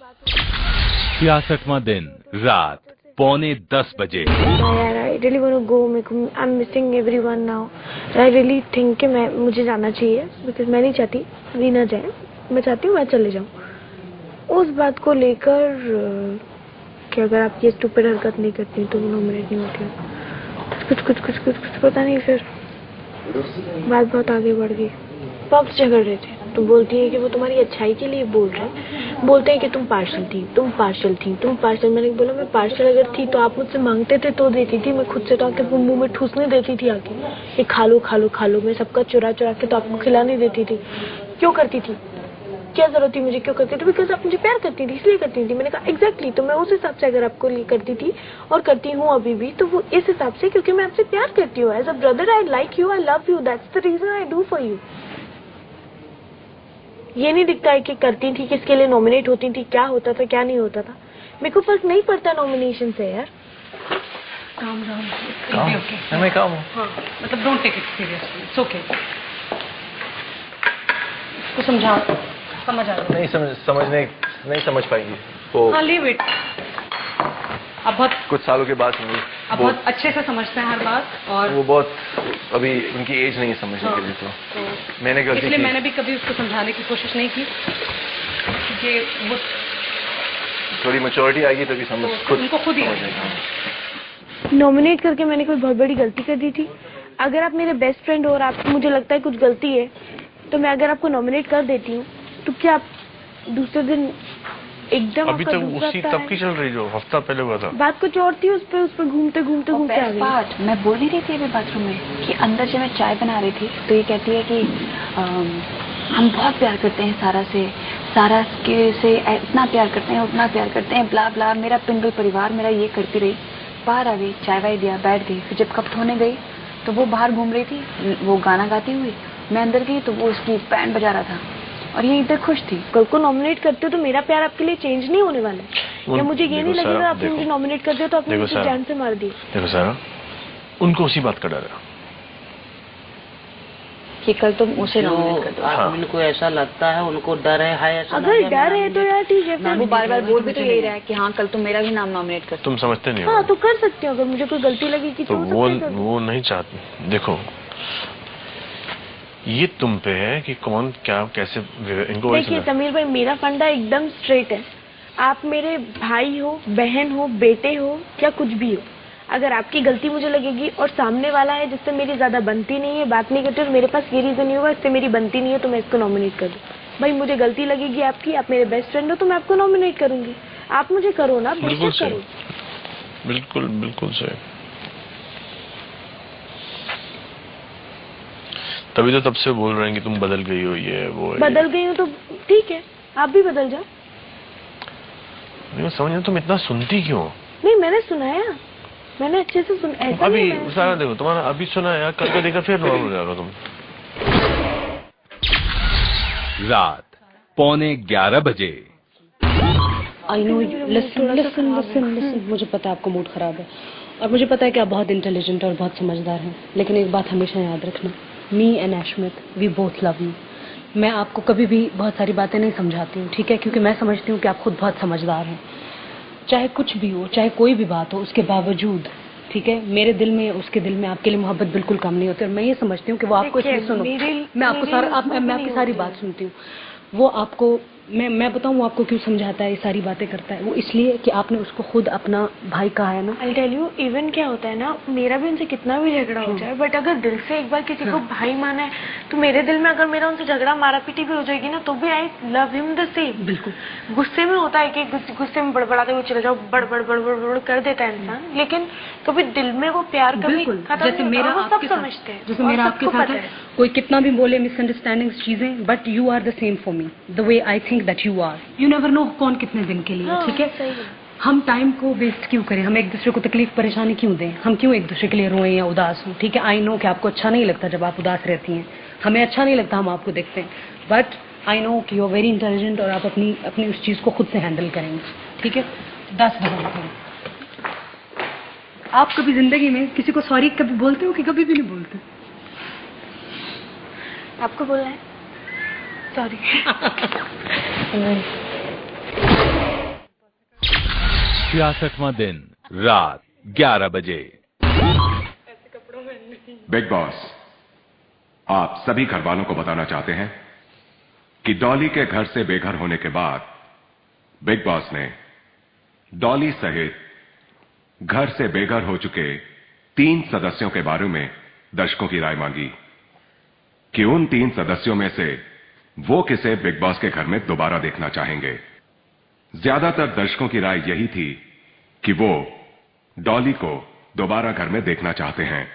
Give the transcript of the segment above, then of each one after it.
66वां दिन रात 9:45 यार I really want to go, I am missing everyone now. I really think कि मुझे जाना चाहिए, बिकॉज मैं नहीं चाहती अभी ना जाए, मैं चाहती हूँ मैं चले जाऊँ। उस बात को लेकर कि अगर आप ये स्टूपिड हरकत नहीं करती तो नॉमिनेट नहीं होती। कुछ पता नहीं, फिर बात बहुत आगे बढ़ गई। पक्ष झगड़ रहे थे तो बोलती है कि वो तुम्हारी अच्छाई के लिए बोल रहे हैं, बोलते हैं कि तुम पार्शल थी, तुम पार्शल थी, तुम पार्शल। मैंने बोला मैं पार्शल अगर थी तो आप मुझसे मांगते थे तो देती थी, मैं खुद से तो आके मुंह में ठूसने देती थी आके, ये खा लो खा लो खा लो। मैं सबका चुरा चुरा के तो आपको खिलाने देती थी। क्यों करती थी, क्या जरूरत थी मुझे, क्यों करती थी? बिकॉज आप मुझे प्यार करती थी इसलिए करती थी। मैंने कहा एग्जैक्टली, तो मैं उस हिसाब से अगर आपको लिए करती थी और करती हूँ अभी भी, तो वो इस हिसाब से क्योंकि मैं आपसे प्यार करती हूँ। As a brother I like you, I love you, that's the reason I do for you. ये नहीं दिखता है कि करती थी, किसके लिए नॉमिनेट होती थी, क्या होता था क्या नहीं होता था। मेरे को फर्क नहीं पड़ता नॉमिनेशन से यार। काम मतलब don't take it seriously, it's okay. इसको समझा, समझ आ रहा नहीं नहीं समझ पाएगी वो। हाँ लीव इट। अब बहुत कुछ सालों के बाद समझी, अब बहुत अच्छे से समझते हैं हर बात। और वो बहुत अभी उनकी एज नहीं है समझने के लिए, तो मैंने गलती की। इसलिए मैंने भी कभी उसको समझाने की कोशिश नहीं की कि वो थोड़ी मैच्योरिटी आएगी तभी समझ उनको खुद ही नॉमिनेट करके मैंने कोई बहुत बड़ी गलती कर दी थी। अगर आप मेरे बेस्ट फ्रेंड हो और आपको मुझे लगता है कुछ गलती है, तो मैं अगर आपको नॉमिनेट कर देती हूँ तो क्या आप दूसरे दिन एकदम अभी तक उसी तब की चल रही जो हफ्ता पहले हुआ था। बात कुछ और थी, उस पर घूमते घूमते आ गई। मैं बोल नहीं रही थी अभी बाथरूम में कि अंदर जब मैं चाय बना रही थी तो ये कहती है कि हम बहुत प्यार करते हैं सारा से, सारा से इतना प्यार करते हैं, उतना प्यार करते हैं, ब्ला ब्ला, मेरा पिंगल परिवार मेरा, ये करती रही। बाहर आ गई, चाय वाय दिया, बैठ गई। फिर जब कप धोने गई तो वो बाहर घूम रही थी, वो गाना गाती हुई। मैं अंदर गई तो वो उसकी बैंड बजा रहा था और ये इधर खुश थी। कल को नॉमिनेट करते हो तो मेरा प्यार आपके लिए चेंज नहीं होने वाला है। या मुझे ये नहीं लगेगा आपने मुझे नॉमिनेट कर दिया तो आपने मुझे जान से मार दी। देखो सारा, उनको उसी बात का डर है कि कल तुम उसे नॉमिनेट कर दो। आदमी को ऐसा लगता है, उनको डर है ऐसा। अगर डर है तो यार ठीक है। वो बार बार बोल भी तो यही रहा है कि हाँ कल तुम मेरा भी नाम नॉमिनेट कर। तुम समझते नहीं हो। हाँ तो कर सकते हो, अगर मुझे कोई गलती लगी कि तो वो नहीं चाहती। देखो ये तुम पे है कि कौन क्या कैसे इनको। देखिए समीर भाई, मेरा फंडा एकदम स्ट्रेट है। आप मेरे भाई हो, बहन हो, बेटे हो, या कुछ भी हो, अगर आपकी गलती मुझे लगेगी और सामने वाला है जिससे मेरी ज्यादा बनती नहीं है, बात नहीं करते, और मेरे पास ये रीजन नहीं होगा इससे मेरी बनती नहीं है, तो मैं इसको नॉमिनेट कर दूँ। भाई मुझे गलती लगेगी आपकी, आप मेरे बेस्ट फ्रेंड हो तो मैं आपको नॉमिनेट करूंगी। आप मुझे करो ना, बिल्कुल सही, बिल्कुल बिल्कुल सही। तभी तो तब से बोल रहे हैं कि तुम बदल गई हो, ये वो बदल गई हो तो ठीक है, आप भी बदल जाओ। नहीं समझ नहीं, तुम इतना सुनती क्यों? नहीं मैंने सुनाया, मैंने अच्छे से सुना। ऐसा अभी सारा देखो तुम्हारा अभी सुना है, कल का देखा फिर नॉर्मल हो जाएगा तुम। रात 11:15 बजे। आई नो, लिसन, मुझे पता है आपका मूड खराब है और मुझे पता है कि आप बहुत इंटेलिजेंट और बहुत समझदार हैं, लेकिन एक बात हमेशा याद रखना, me and Ashmit we both love you. मैं आपको कभी भी बहुत सारी बातें नहीं समझाती हूँ, ठीक है, क्योंकि मैं समझती हूँ कि आप खुद बहुत समझदार हैं। चाहे कुछ भी हो, चाहे कोई भी बात हो, उसके बावजूद ठीक है, मेरे दिल में उसके दिल में आपके लिए मोहब्बत बिल्कुल कम नहीं होती। और मैं ये समझती हूँ कि वो आपको इसलिए सुनो, मैं आपकी सारी बात सुनती हूँ। वो आपको मैं बताऊँ वो आपको क्यों समझाता है, ये सारी बातें करता है, वो इसलिए कि आपने उसको खुद अपना भाई कहा है ना। I'll tell you, इवन क्या होता है ना, मेरा भी उनसे कितना भी झगड़ा हो जाए, बट अगर दिल से एक बार किसी को भाई माना है तो मेरे दिल में अगर मेरा उनसे झगड़ा मारा पीटी भी हो जाएगी ना तो भी I love him the same. बिल्कुल। गुस्से में होता है कि गुस्से में बड़बड़ाते हुए चले जाओ, बड़ कर देता है इंसान, लेकिन कभी दिल में वो प्यार कभी जैसे मेरा सब समझते हैं, जैसे मेरा आपके साथ है, कोई कितना भी बोले मिसअंडरस्टैंडिंग चीजें, but you are the same for me, the way I think that you are. You never know कौन कितने दिन के लिए, ठीक है। हम टाइम को वेस्ट क्यों करें, हम एक दूसरे को तकलीफ परेशानी क्यों दें, हम क्यों एक दूसरे के लिए रोएं या उदास हों, ठीक है। आई नो कि आपको अच्छा नहीं लगता जब आप उदास रहती हैं, हमें अच्छा नहीं लगता हम आपको देखते हैं, बट आई नो कि यू आर वेरी इंटेलिजेंट और आप अपनी उस चीज को खुद से हैंडल करेंगे, ठीक है। 10 बजे आप कभी जिंदगी में किसी को सॉरी कभी बोलते हो कि कभी भी नहीं बोलते? आपको बोलना है सॉरी। 66वां दिन रात 11 बजे। बिग बॉस आप सभी घर वालों को बताना चाहते हैं कि डॉली के घर से बेघर होने के बाद बिग बॉस ने डॉली सहित घर से बेघर हो चुके 3 सदस्यों के बारे में दर्शकों की राय मांगी कि उन 3 सदस्यों में से वो किसे बिग बॉस के घर में दोबारा देखना चाहेंगे। ज्यादातर दर्शकों की राय यही थी कि वो डॉली को दोबारा घर में देखना चाहते हैं।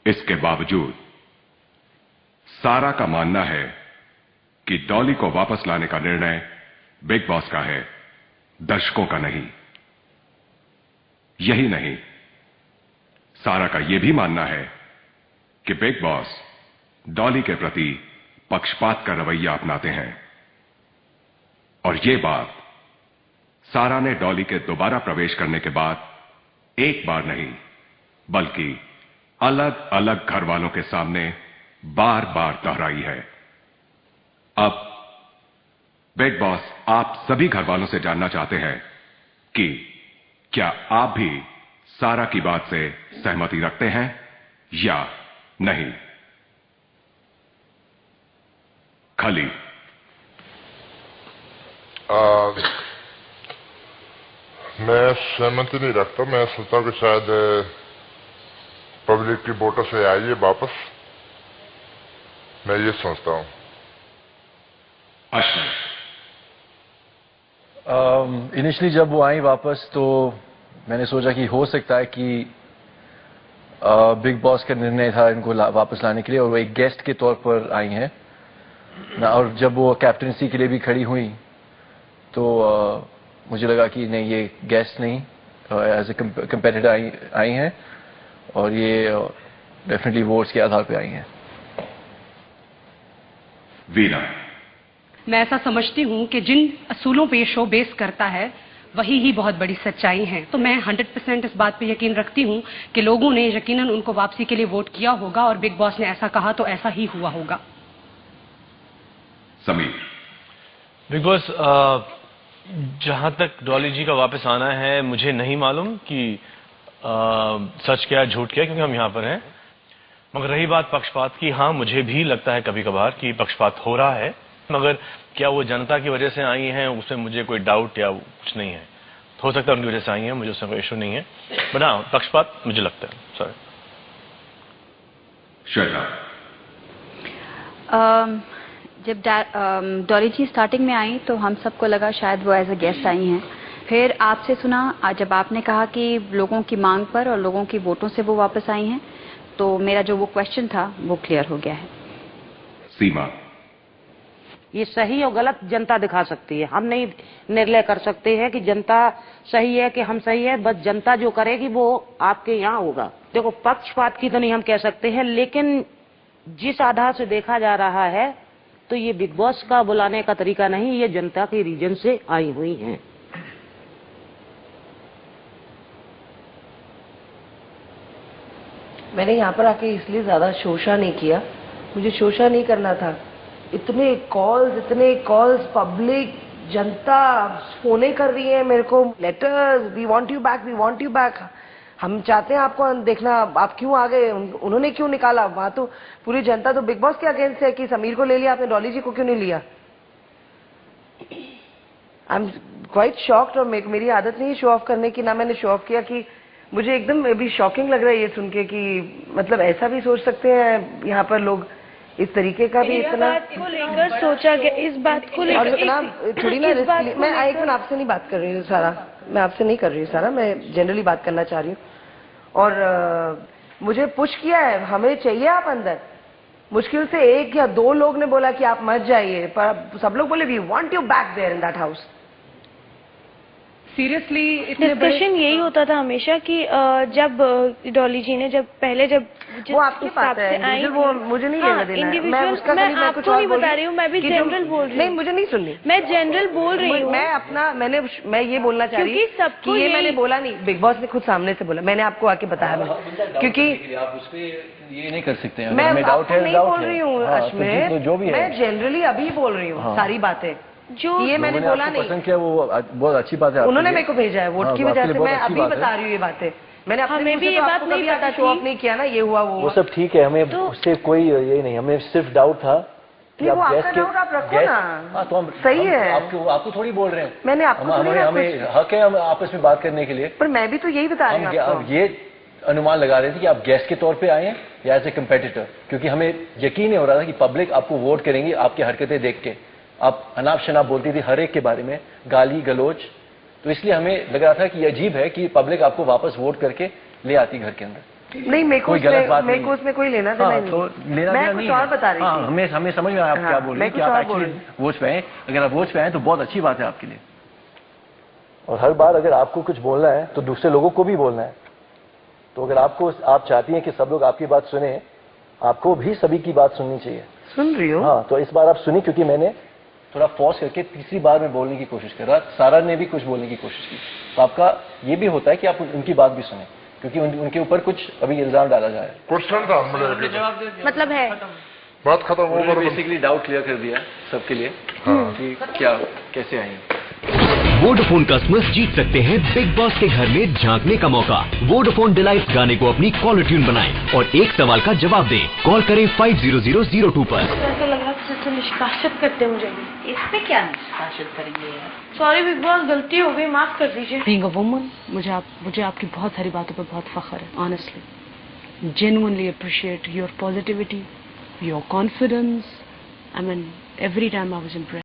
इसके बावजूद सारा का मानना है कि डॉली को वापस लाने का निर्णय बिग बॉस का है, दर्शकों का नहीं। यही नहीं, सारा का यह भी मानना है कि बिग बॉस डॉली के प्रति पक्षपात का रवैया अपनाते हैं। और यह बात सारा ने डॉली के दोबारा प्रवेश करने के बाद एक बार नहीं बल्कि अलग अलग घर वालों के सामने बार बार दोहराई है। अब बिग बॉस आप सभी घर वालों से जानना चाहते हैं कि क्या आप भी सारा की बात से सहमति रखते हैं या नहीं। खली मैं सहमति नहीं रखता। मैं सोचता हूं कि शायद पब्लिक की वोटों से आई है वापस। मैं ये सोचता हूं। इनिशियली जब वो आई वापस तो मैंने सोचा कि हो सकता है कि बिग बॉस का निर्णय था इनको वापस लाने के लिए और वो एक गेस्ट के तौर पर आई हैं ना। और जब वो कैप्टनसी के लिए भी खड़ी हुई तो मुझे लगा कि नहीं, ये गेस्ट नहीं, एज ए कंपेटिटर आई हैं और ये डेफिनेटली वोट्स के आधार पे आई हैं। वीना, मैं ऐसा समझती हूँ कि जिन असूलों पे ये शो बेस करता है वही ही बहुत बड़ी सच्चाई है। तो मैं 100% इस बात पे यकीन रखती हूँ कि लोगों ने यकीनन उनको वापसी के लिए वोट किया होगा और बिग बॉस ने ऐसा कहा तो ऐसा ही हुआ होगा। समीर, बिग बॉस जहां तक डॉली जी का वापस आना है मुझे नहीं मालूम कि सच क्या झूठ क्या, क्योंकि हम यहाँ पर हैं। मगर रही बात पक्षपात की, हाँ मुझे भी लगता है कभी कभार कि पक्षपात हो रहा है, मगर क्या वो जनता की वजह से आई हैं उसमें मुझे कोई डाउट या कुछ नहीं है। हो सकता है उनकी वजह से आई हैं, मुझे उसमें कोई इशू नहीं है, बट हाँ पक्षपात मुझे लगता है। सॉरी श्वेता, जब डॉली जी स्टार्टिंग में आई तो हम सबको लगा शायद वो एज अ गेस्ट आई हैं। फिर आपसे सुना जब आपने कहा कि लोगों की मांग पर और लोगों की वोटों से वो वापस आई हैं, तो मेरा जो वो क्वेश्चन था वो क्लियर हो गया है। सीमा, ये सही और गलत जनता दिखा सकती है। हम नहीं निर्णय कर सकते हैं कि जनता सही है कि हम सही है। बस जनता जो करेगी वो आपके यहाँ होगा। देखो पक्षपात की तो नहीं हम कह सकते हैं, लेकिन जिस आधार से देखा जा रहा है तो ये बिग बॉस का बुलाने का तरीका नहीं, ये जनता के रीजन से आई हुई हैं। मैंने यहाँ पर आके इसलिए ज्यादा शोषा नहीं किया, मुझे शोषा नहीं करना था। इतने कॉल्स पब्लिक जनता फोने कर रही है मेरे को, letters, we want you back, हम चाहते हैं आपको देखना, आप क्यों आ गए, उन्होंने क्यों निकाला। वहां तो पूरी जनता तो बिग बॉस के अगेंस्ट है कि समीर को ले लिया आपने, डॉली जी को क्यों नहीं लिया। I am quite shocked. और मेरी आदत नहीं शो ऑफ करने की, ना मैंने शो ऑफ किया। कि मुझे एकदम अभी शॉकिंग लग रहा है ये सुन के कि मतलब ऐसा भी सोच सकते हैं यहाँ पर लोग, इस तरीके का भी इतना बात को लेकर सोचा गया, इस बात को लेकर और इतना थोड़ी ना रिस्क। मैं एक मिनट आपसे नहीं बात कर रही हूँ सारा, मैं आपसे नहीं कर रही हूँ सारा, मैं जनरली बात करना चाह रही हूँ। और मुझे पुश किया है, हमें चाहिए आप अंदर। मुश्किल से 1 या 2 लोग ने बोला कि आप मत जाइए, पर सब लोग बोले we want you back there in that house. Seriously discussion यही होता था हमेशा कि जब डॉली जी ने जब वो आपकी बात है, वो मुझे नहीं लेना देना है। मैं उसका मैं आपको नहीं बता रही हूँ, मैं भी जनरल बोल रही हूँ। नहीं मुझे नहीं सुननी, मैं जनरल बोल रही हूँ। मैं अपना मैं ये बोलना चाह रही हूँ कि ये मैंने बोला नहीं, बिग बॉस ने खुद सामने से बोला, मैंने आपको आके बताया। मैं क्योंकि आप उस पे ये नहीं कर सकते हैं। मैं आपको नहीं बोल रही हूँ अश्मित, मैं जनरली अभी बोल रही हूँ सारी बातें। जो ये मैंने लोगों ने बोला आपको नहीं। पसंद किया वो बहुत अच्छी बात है आपके उन्होंने लिए। मेरे को भेजा है वोट हाँ, की वो वजह आपके से, लिए मैं बहुत अच्छी अभी बात है। बता रही हूँ ये बातें। मैंने अपने हमें मुंह भी से ये तो बात आपको नहीं कभी पता शो ऑफ थी। नहीं किया ना, ये हुआ वो वो हुआ। सब ठीक है, हमें उससे कोई ये नहीं, हमें सिर्फ डाउट था कि नहीं, वो आप आपका गैस के डाउट आप रखो गैस, ना। हाँ तो हम सही हम है। आपको थोड़ी बोल रहे हैं, मैंने आपको थोड़ी हमें ना हमें हक है हम आपस में बात करने के लिए। पर मैं भी तो यही बता रही हूँ हम आपको। ये अनुमान लगा रहे थे कि आप गेस्ट के तौर पे आए हैं या एज ए कंपेटिटर, क्योंकि हमें यकीन नहीं हो रहा था कि पब्लिक आपको वोट करेंगी आपकी हरकतें देख के। आप अनाप शनाप बोलती थी हर एक के बारे में, गाली गलोच, तो इसलिए हमें लग रहा था कि ये अजीब है कि पब्लिक आपको वापस वोट करके ले आती घर के अंदर। नहीं, मेरे को कोई गलत बात मेरे को उसमें कोई लेना देना हाँ, नहीं। तो लेना मैं देना कुछ नहीं और है। बता रही हाँ, थी। हमें समझ में आया आप हाँ, क्या बोल रही मैं हैं कि कुछ आप और बोल एक्चुअली वोट पे आए। अगर आप वोट पे आए तो बहुत अच्छी बात है आपके लिए। और हर बार अगर आपको कुछ बोलना है तो दूसरे लोगों को भी बोलना है। तो अगर आप चाहती हैं कि सब लोग आपकी बात सुने, आपको भी सभी की बात सुननी चाहिए। सुन रही हो? हाँ, तो इस बार आप सुनी, क्योंकि मैंने थोड़ा फोर्स करके तीसरी बार में बोलने की कोशिश कर रहा। सारा ने भी कुछ बोलने की कोशिश की, तो आपका ये भी होता है कि आप उनकी बात भी सुने, क्योंकि उनके ऊपर कुछ अभी इल्जाम डाला जा रहा है। क्वेश्चन था मेरे, मतलब है बात खत्म हो गई। बेसिकली डाउट क्लियर कर दिया सबके लिए कि क्या कैसे आए। वोडाफोन कस्टमर्स जीत सकते हैं बिग बॉस के घर में झांकने का मौका। वोडाफोन डिलाइट गाने को अपनी कॉलर ट्यून बनाएं और एक सवाल का जवाब दें। कॉल करें 50002 पर। ऐसा लग रहा है जैसे निष्कासित करते मुझे। इस पे क्या निष्कासित करेंगे यार? सॉरी बिग बॉस, गलती हो गई, माफ कर दीजिए। बीइंग अ वुमन, मुझे आपकी बहुत सारी बातों पर बहुत फख्र है। Honestly genuinely appreciate your positivity, your confidence. I mean every time I was impressed.